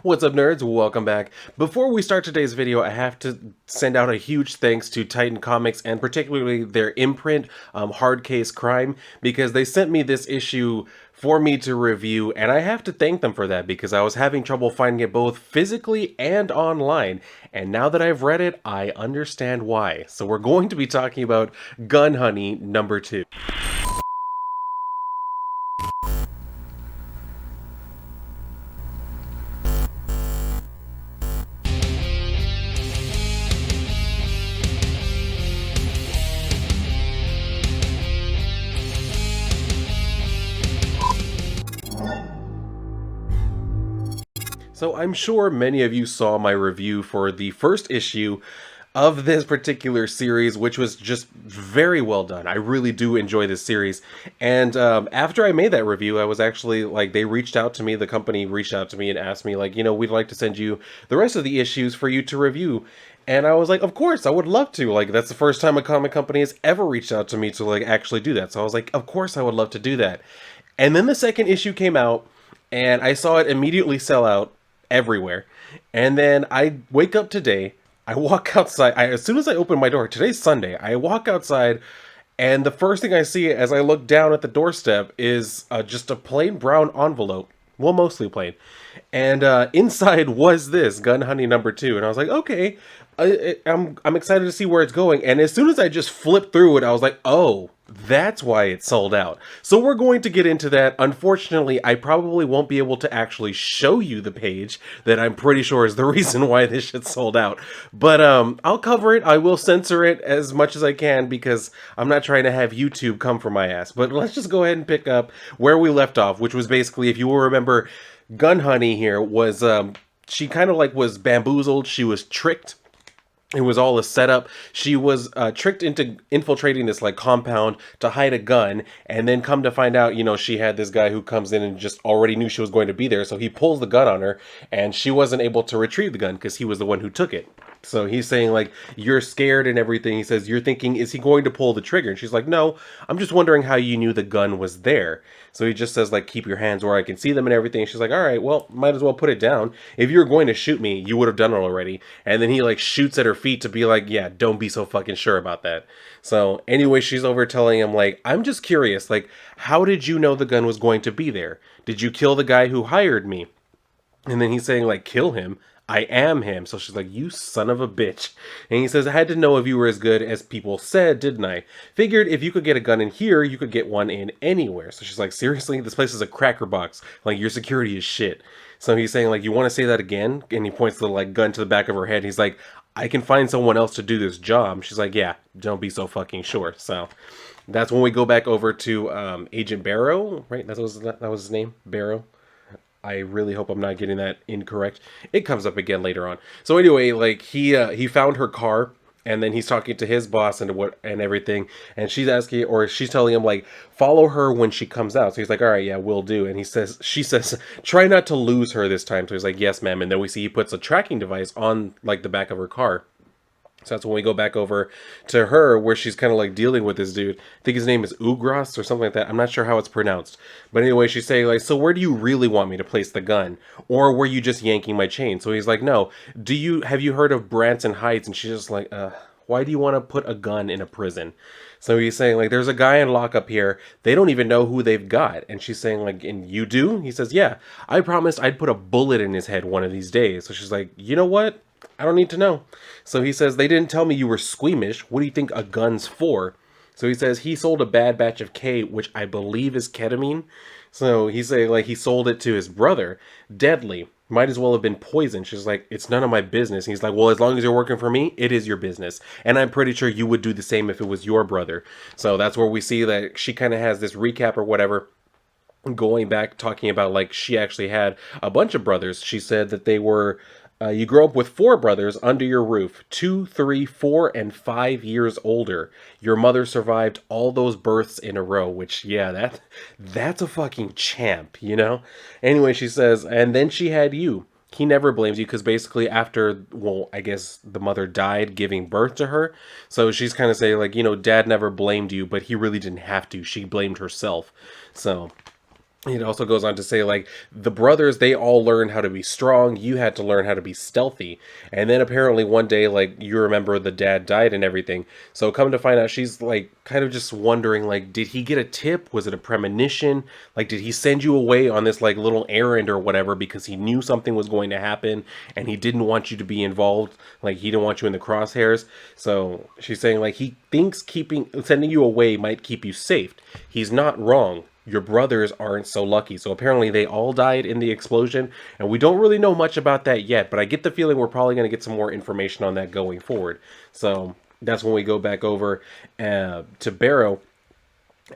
What's up, nerds? Welcome back. Before we start today's video, I have to send out a huge thanks to Titan Comics and particularly their imprint, Hard Case Crime, because they sent me this issue for me to review, and I have to thank them for that because I was having trouble finding it both physically and online, and now that I've read it, I understand why. So we're going to be talking about Gun Honey number 2. So I'm sure many of you saw my review for the first issue of this particular series, which was just very well done. I really do enjoy this series. And after I made that review, I was actually like, they reached out to me, the company reached out to me and asked me like, we'd like to send you the rest of the issues for you to review. And I was like, of course, I would love to. Like, that's the first time a comic company has ever reached out to me to like actually do that. So I was like, of course I would love to do that. And then the second issue came out and I saw it immediately sell out everywhere. And then I wake up today, I walk outside. As soon as I open my door, today's Sunday, I walk outside, and the first thing I see as I look down at the doorstep is just a plain brown envelope. Well, mostly plain. And inside was this Gun Honey number 2. And I was like, okay, I'm excited to see where it's going. And as soon as I just flipped through it, I was like, oh, that's why it sold out. So we're going to get into that. Unfortunately, I probably won't be able to actually show you the page that I'm pretty sure is the reason why this shit sold out. But I'll cover it. I will censor it as much as I can because I'm not trying to have YouTube come for my ass. But let's just go ahead and pick up where we left off, which was basically, if you will remember, Gun Honey here was she kind of like was bamboozled. She was tricked. It was all a setup. She was tricked into infiltrating this like compound to hide a gun, and then come to find out, she had this guy who comes in and just already knew she was going to be there, so he pulls the gun on her, and she wasn't able to retrieve the gun because he was the one who took it. So he's saying like, you're scared and everything. He says, you're thinking, is he going to pull the trigger? And she's like, no, I'm just wondering how you knew the gun was there. So he just says like, keep your hands where I can see them and everything. She's like, all right, well, might as well put it down. If you were going to shoot me, you would have done it already. And then he like shoots at her feet to be like, yeah, don't be so fucking sure about that. So anyway, she's over telling him like, I'm just curious, like, how did you know the gun was going to be there? Did you kill the guy who hired me? And then he's saying like, kill him? I am him. So she's like, you son of a bitch. And he says, I had to know if you were as good as people said, didn't I? Figured if you could get a gun in here, you could get one in anywhere. So she's like, seriously? This place is a cracker box. Like, your security is shit. So he's saying like, you want to say that again? And he points the like gun to the back of her head. He's like, I can find someone else to do this job. She's like, yeah, don't be so fucking sure. So that's when we go back over to Agent Barrow, right? That was his name, Barrow. I really hope I'm not getting that incorrect. It comes up again later on. So anyway, like he found her car, and then he's talking to his boss and everything, and she's asking, or she's telling him like, follow her when she comes out. So he's like, all right, yeah, will do. And she says, try not to lose her this time. So he's like, yes, ma'am. And then we see he puts a tracking device on like the back of her car. So that's when we go back over to her, where she's kind of like dealing with this dude. I think his name is Ugras or something like that. I'm not sure how it's pronounced. But anyway, she's saying like, so where do you really want me to place the gun? Or were you just yanking my chain? So he's like, no. Have you heard of Branson Heights? And she's just like, why do you want to put a gun in a prison? So he's saying like, there's a guy in lockup here. They don't even know who they've got. And she's saying like, and you do? He says, yeah, I promised I'd put a bullet in his head one of these days. So she's like, you know what? I don't need to know. So he says, they didn't tell me you were squeamish. What do you think a gun's for? So he says he sold a bad batch of K, which I believe is ketamine. So he's saying like he sold it to his brother. Deadly. Might as well have been poison. She's like, it's none of my business. He's like, well, as long as you're working for me, it is your business. And I'm pretty sure you would do the same if it was your brother. So that's where we see that she kind of has this recap or whatever, going back talking about like she actually had a bunch of brothers. She said that they were you grow up with 4 brothers under your roof, 2, 3, 4, and 5 years older. Your mother survived all those births in a row, which, yeah, that's a fucking champ, Anyway, she says, and then she had you. He never blames you because basically after, well, I guess the mother died giving birth to her. So she's kind of saying like, dad never blamed you, but he really didn't have to. She blamed herself. So It also goes on to say, like, the brothers, they all learned how to be strong. You had to learn how to be stealthy. And then apparently one day, like, you remember the dad died and everything. So come to find out, she's, like, kind of just wondering, like, did he get a tip? Was it a premonition? Like, did he send you away on this, like, little errand or whatever because he knew something was going to happen and he didn't want you to be involved? Like, he didn't want you in the crosshairs. So she's saying, like, he thinks sending you away might keep you safe. He's not wrong. Your brothers aren't so lucky. So apparently they all died in the explosion, and we don't really know much about that yet, but I get the feeling we're probably going to get some more information on that going forward. So that's when we go back over to Barrow,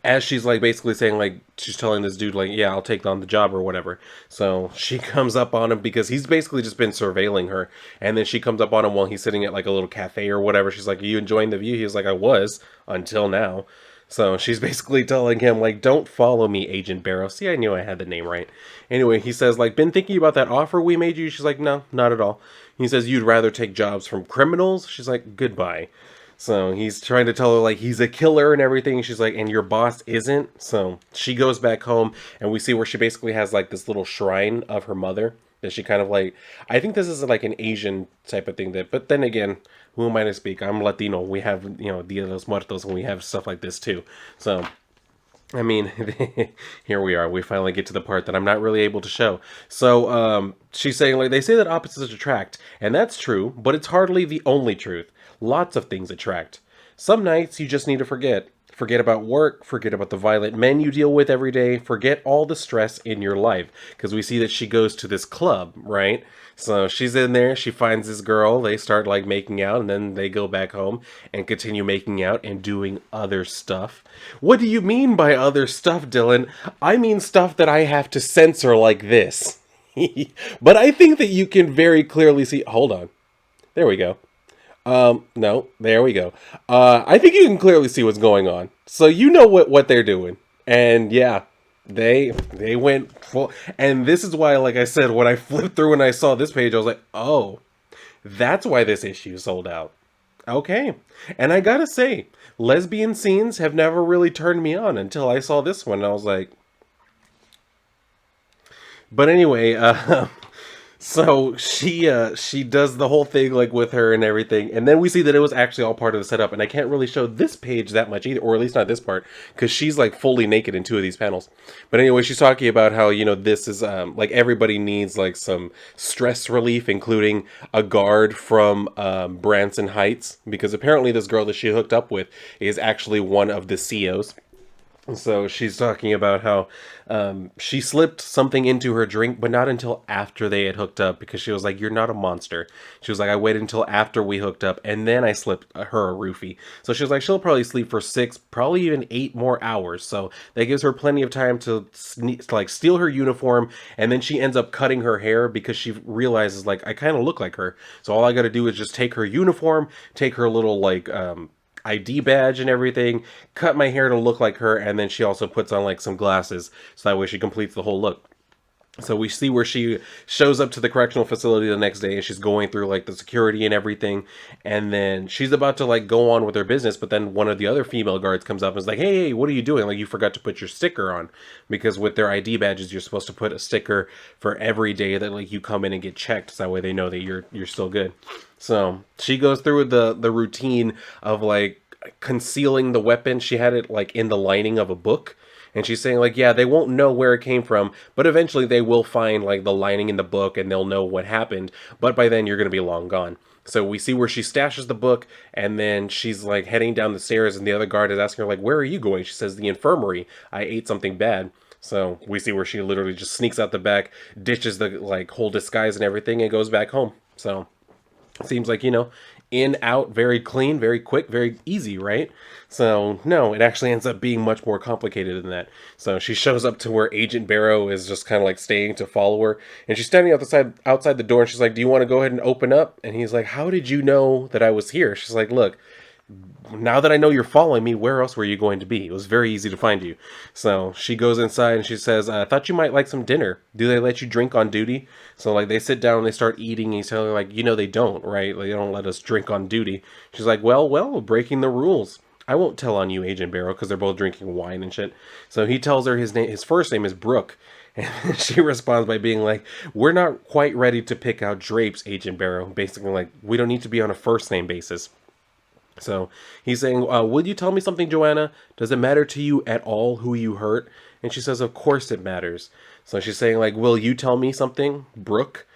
as she's like basically saying, like, she's telling this dude, like, yeah, I'll take on the job or whatever. So she comes up on him because he's basically just been surveilling her, and then she comes up on him while he's sitting at like a little cafe or whatever. She's like, are you enjoying the view? He was like, I was until now. So she's basically telling him, like, don't follow me, Agent Barrow. See, I knew I had the name right. Anyway, he says, like, been thinking about that offer we made you? She's like, no, not at all. He says, you'd rather take jobs from criminals? She's like, goodbye. So he's trying to tell her, like, he's a killer and everything. She's like, and your boss isn't? So she goes back home, and we see where she basically has, like, this little shrine of her mother that she kind of, like, I think this is like an Asian type of thing, that, but then again, who am I to speak? I'm Latino. We have, Dia de los Muertos, and we have stuff like this too. So I mean, here we are. We finally get to the part that I'm not really able to show. So, she's saying, like, they say that opposites attract, and that's true, but it's hardly the only truth. Lots of things attract. Some nights you just need to forget. Forget about work, forget about the violent men you deal with every day, forget all the stress in your life. Because we see that she goes to this club, right? So she's in there, she finds this girl, they start like making out, and then they go back home and continue making out and doing other stuff. What do you mean by other stuff, Dylan? I mean stuff that I have to censor like this. But I think that you can very clearly see. Hold on. There we go. No, there we go. I think you can clearly see what's going on. So you know what they're doing. And yeah, they went full. And this is why, like I said, when I flipped through and I saw this page, I was like, oh, that's why this issue sold out. Okay. And I gotta say, lesbian scenes have never really turned me on until I saw this one. And I was like, but anyway, so she does the whole thing like with her and everything, and then we see that it was actually all part of the setup. And I can't really show this page that much either, or at least not this part, because she's like fully naked in two of these panels. But anyway, she's talking about how, this is like everybody needs like some stress relief, including a guard from Branson Heights, because apparently this girl that she hooked up with is actually one of the COs. So she's talking about how she slipped something into her drink, but not until after they had hooked up, because she was like, you're not a monster. She was like, I waited until after we hooked up, and then I slipped her a roofie. So she was like, she'll probably sleep for 6, probably even 8 more hours. So that gives her plenty of time to steal her uniform, and then she ends up cutting her hair because she realizes, like, I kind of look like her. So all I got to do is just take her uniform, take her little, like, ID badge and everything, cut my hair to look like her, and then she also puts on like some glasses, so that way she completes the whole look. So we see where she shows up to the correctional facility the next day, and she's going through like the security and everything, and then she's about to like go on with her business, but then one of the other female guards comes up and is like, hey, what are you doing? Like, you forgot to put your sticker on, because with their ID badges you're supposed to put a sticker for every day that like you come in and get checked, so that way they know that you're still good. So she goes through the routine of like concealing the weapon. She had it like in the lining of a book. And she's saying, like, yeah, they won't know where it came from, but eventually they will find, like, the lining in the book, and they'll know what happened. But by then, you're going to be long gone. So we see where she stashes the book, and then she's, like, heading down the stairs, and the other guard is asking her, like, where are you going? She says, the infirmary. I ate something bad. So we see where she literally just sneaks out the back, ditches the, like, whole disguise and everything, and goes back home. So it seems like, in, out, very clean, very quick, very easy, right? So, no, it actually ends up being much more complicated than that. So she shows up to where Agent Barrow is just kind of like staying to follow her. And she's standing outside the door, and she's like, do you want to go ahead and open up? And he's like, how did you know that I was here? She's like, look, now that I know you're following me, where else were you going to be? It was very easy to find you. So she goes inside and she says, I thought you might like some dinner. Do they let you drink on duty? So like they sit down and they start eating, and he's telling her, like, they don't, right? Like, they don't let us drink on duty. She's like, well, breaking the rules. I won't tell on you, Agent Barrow, because they're both drinking wine and shit. So he tells her his first name is Brooke. And she responds by being like, we're not quite ready to pick out drapes, Agent Barrow. Basically, like, we don't need to be on a first name basis. So he's saying, would you tell me something, Joanna? Does it matter to you at all who you hurt? And she says, of course it matters. So she's saying, like, will you tell me something, Brooke?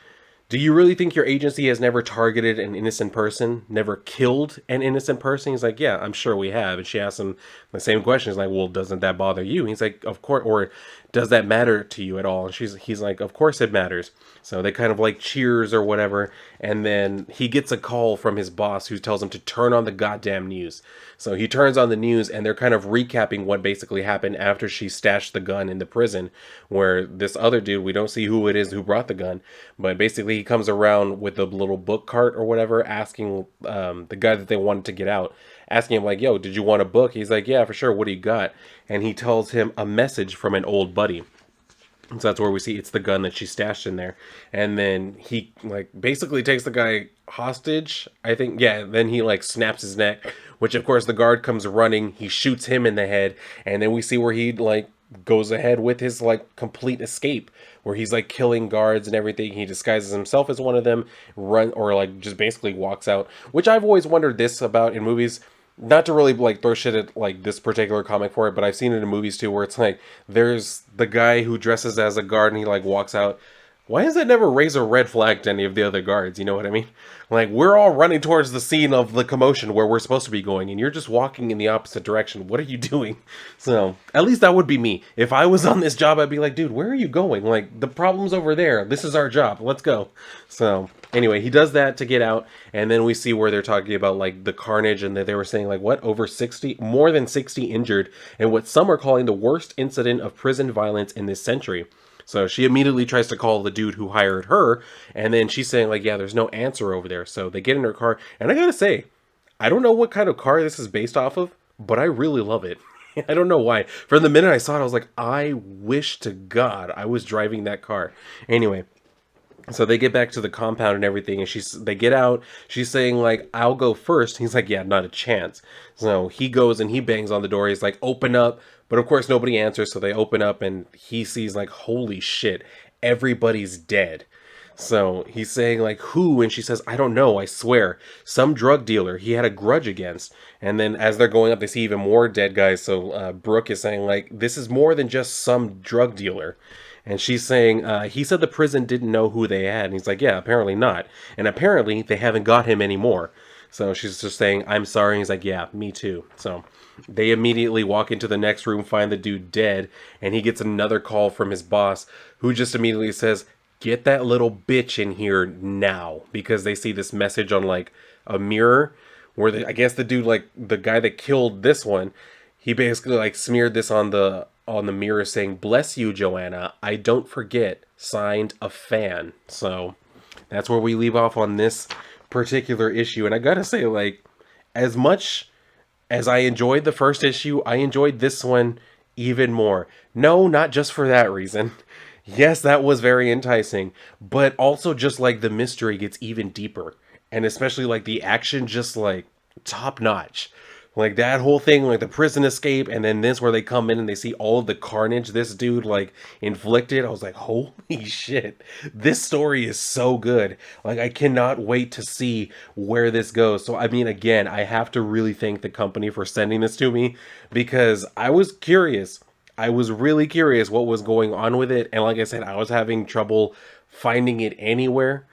Do you really think your agency has never targeted an innocent person, never killed an innocent person? He's like, yeah, I'm sure we have. And she asks him the same question. He's like, well, doesn't that bother you? He's like, of course. Or does that matter to you at all? And he's like, of course it matters. So they kind of like cheers or whatever. And then he gets a call from his boss who tells him to turn on the goddamn news. So he turns on the news and they're kind of recapping what basically happened after she stashed the gun in the prison, where this other dude, we don't see who it is who brought the gun, but basically he comes around with a little book cart or whatever, asking the guy that they wanted to get out, asking him like, yo, did you want a book? He's like, yeah, for sure. What do you got? And he tells him a message from an old buddy. So that's where we see it's the gun that she stashed in there. And then he like basically takes the guy hostage, I think. Yeah, then he like snaps his neck, which of course the guard comes running. He shoots him in the head. And then we see where he like goes ahead with his like complete escape, where he's like killing guards and everything. He disguises himself as one of them, or like just basically walks out, which I've always wondered this about in movies. Not to really like throw shit at like this particular comic for it, but I've seen it in movies too, where it's like there's the guy who dresses as a guard and he like walks out. Why does that never raise a red flag to any of the other guards? You know what I mean? Like, we're all running towards the scene of the commotion where we're supposed to be going, and you're just walking in the opposite direction. What are you doing? So, at least that would be me. If I was on this job, I'd be like, dude, where are you going? Like, the problem's over there. This is our job. Let's go. So, anyway, he does that to get out, and then we see where they're talking about, like, the carnage, and they were saying, like, what, over 60? More than 60 injured, and what some are calling the worst incident of prison violence in this century. So she immediately tries to call the dude who hired her, and then she's saying, like, yeah, there's no answer over there. So they get in her car, and I gotta say, I don't know what kind of car this is based off of, but I really love it. I don't know why. From the minute I saw it, I was like, I wish to God I was driving that car. Anyway, so they get back to the compound and everything, and they get out. She's saying, like, I'll go first. He's like, yeah, not a chance. So he goes and he bangs on the door. He's like, open up. But of course, nobody answers. So they open up and he sees, like, holy shit, everybody's dead. So he's saying, like, who? And she says, I don't know, I swear. Some drug dealer he had a grudge against. And then as they're going up, they see even more dead guys. So Brooke is saying, like, this is more than just some drug dealer. And she's saying, he said the prison didn't know who they had. And he's like, yeah, apparently not. And apparently they haven't got him anymore. So she's just saying, I'm sorry. And he's like, yeah, me too. So they immediately walk into the next room, find the dude dead. And he gets another call from his boss, who just immediately says, get that little bitch in here now. Because they see this message on like a mirror where I guess the dude, like the guy that killed this one, he basically like smeared this on the mirror saying, bless you, Joanna, I don't forget, signed a fan. So that's where we leave off on this particular issue. And I gotta say, like, as much as I enjoyed the first issue, I enjoyed this one even more. No, not just for that reason. Yes, that was very enticing, but also just like the mystery gets even deeper, and especially like the action just like top notch. Like that whole thing, like the prison escape, and then this where they come in and they see all of the carnage this dude like inflicted. I was like, holy shit, this story is so good. Like I cannot wait to see where this goes. So I mean, again, I have to really thank the company for sending this to me, because I was curious. I was really curious what was going on with it, and like I said, I was having trouble finding it anywhere.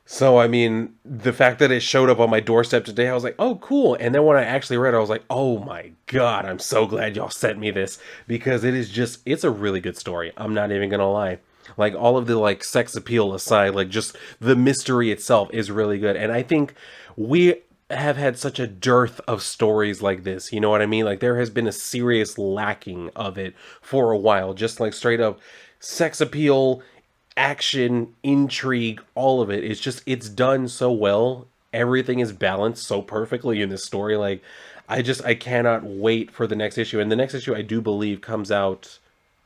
So, I mean, the fact that it showed up on my doorstep today, I was like, oh, cool. And then when I actually read it, I was like, oh my God, I'm so glad y'all sent me this, because it's a really good story. I'm not even gonna lie. Like, all of the, like, sex appeal aside, like, just the mystery itself is really good. And I think we have had such a dearth of stories like this, you know what I mean? Like, there has been a serious lacking of it for a while, just like straight up sex appeal, action, intrigue, all of it. It's done so well. Everything is balanced so perfectly in this story. Like, I cannot wait for the next issue. And the next issue, I do believe, comes out,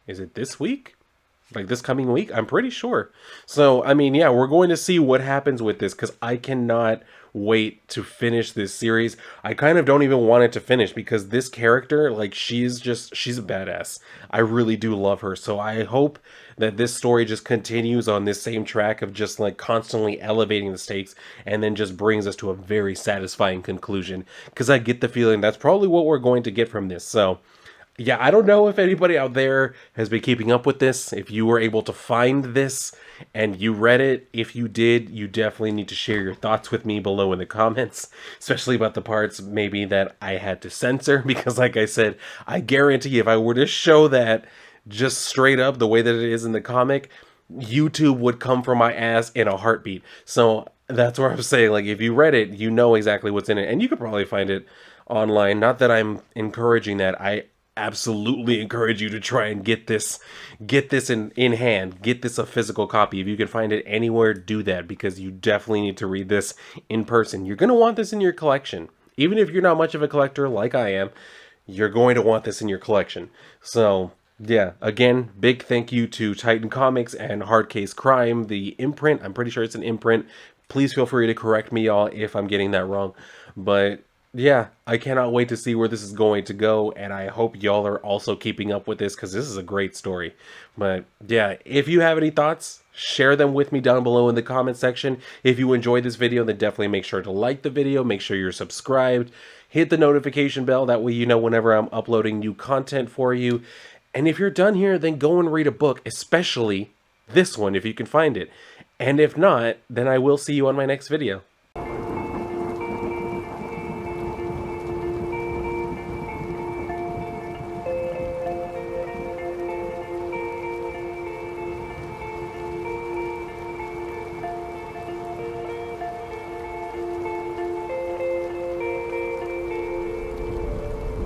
is it this week? like this coming week, I'm pretty sure. So, I mean, yeah, we're going to see what happens with this because I cannot wait to finish this series. I kind of don't even want it to finish because this character, like, she's a badass. I really do love her. So, I hope that this story just continues on this same track of just like constantly elevating the stakes and then just brings us to a very satisfying conclusion because I get the feeling that's probably what we're going to get from this. So, yeah, I don't know if anybody out there has been keeping up with this. If you were able to find this and you read it, if you did, you definitely need to share your thoughts with me below in the comments, especially about the parts maybe that I had to censor. Because, like I said, I guarantee if I were to show that just straight up the way that it is in the comic, YouTube would come for my ass in a heartbeat. So that's where I'm saying, like, if you read it, you know exactly what's in it, and you could probably find it online. Not that I'm encouraging that. I absolutely encourage you to try and get this in hand, get this a physical copy. If you can find it anywhere, do that because you definitely need to read this in person. You're going to want this in your collection. Even if you're not much of a collector like I am, you're going to want this in your collection. So, yeah, again, big thank you to Titan Comics and Hard Case Crime, the imprint. I'm pretty sure it's an imprint. Please feel free to correct me, y'all, if I'm getting that wrong. But yeah, I cannot wait to see where this is going to go, and I hope y'all are also keeping up with this because this is a great story. But yeah, if you have any thoughts, share them with me down below in the comment section. If you enjoyed this video, then definitely make sure to like the video, make sure you're subscribed, hit the notification bell, that way you know whenever I'm uploading new content for you. And if you're done here, then go and read a book, especially this one if you can find it. And if not, then I will see you on my next video.